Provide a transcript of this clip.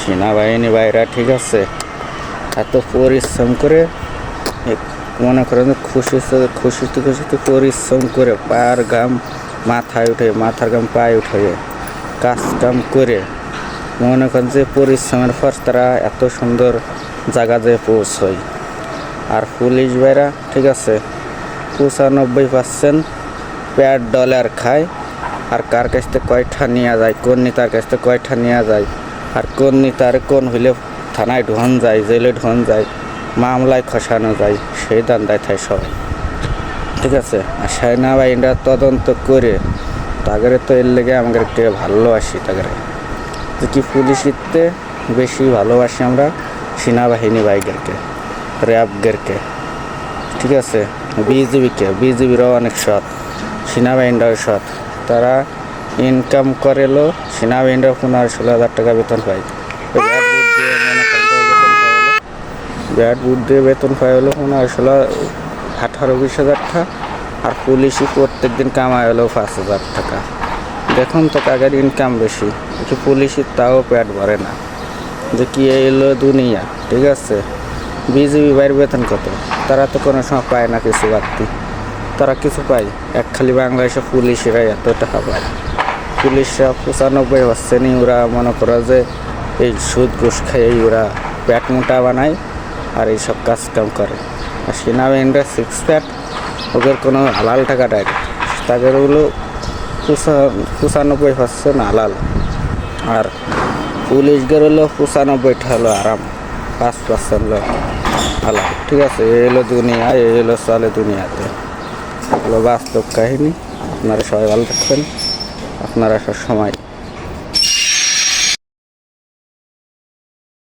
সেনাবাহিনী ভাইরা ঠিক আছে এত পরিশ্রম করে মনে করেন খুশিতে পরিশ্রম করে পায়ের ঘাম মাথায় উঠে মাথার ঘাম পায়ে উঠে কাজ কাম করে মনে করেন যে পরিশ্রমের পর তারা এত সুন্দর জায়গা যেয়ে পৌঁছয়। আর পুলিশ ভাইরা ঠিক আছে 95% প্যাড ডলার খায়। আর কার কাছ থেকে কয়টা নেওয়া যায়, কোন নেতার কাছ থেকে কয়টা নেওয়া যায়, আর কোন নেতার কোন হইলে থানায় ঢোন যায়, জেলে ঢোন যায়, মামলায় খসানো যায়, সেই দান্দায় থাকে সবাই ঠিক আছে। আর সেনাবাহিনীরা তদন্ত করে তাগরে তো এর লেগে আমাদেরকে ভালোবাসি, তাগরে যে কি পুলিশিতে বেশি ভালোবাসি আমরা সেনাবাহিনী ভাইদেরকে, র্যাবদেরকে ঠিক আছে। বিজিবিরাও অনেক সৎ, সেনাবাহিনীরাও সৎ। তারা ইনকাম করেলো সেনাবাহিনীরা 15-16 হাজার টাকা বেতন পায়। ব্যাট বুট দিয়ে বেতন পাই হলো 15-16-18-20 হাজার টাকা। আর পুলিশই প্রত্যেক দিন কামাই হলো 5,000 টাকা। দেখুন তো কাগের ইনকাম বেশি, কিন্তু পুলিশই তাও পেট ভরে না। যে কি এলো দুনিয়া ঠিক আছে। বিজিবি ভাইয়ের বেতন কত? তারা তো কোনো সময় পায় না কিছু বাড়তি, তারা কিছু পায় এক খালি বাংলাদেশের পুলিশেরা এত টাকা পায়। পুলিশরা 95% ওরা মনে করো যে এই সুদ ঘুষ খাই ওরা পেট মোটা বানায় আর এইসব কাজ কাম করে। আর সেনাবাহিনীরা 6 প্যাট, ওদের কোনো হালাল টাকা দেয় তাদের হলো 95% হালাল। আর পুলিশদের হলো 95টা হলো আরাম, 5% হলো হালাল ঠিক আছে। এই হলো দুনিয়া, এই হলো চলে দুনিয়াতে, হলো বাস্তব কাহিনী। আপনারা সবাই ভালো থাকবেন, আপনারা সব সময়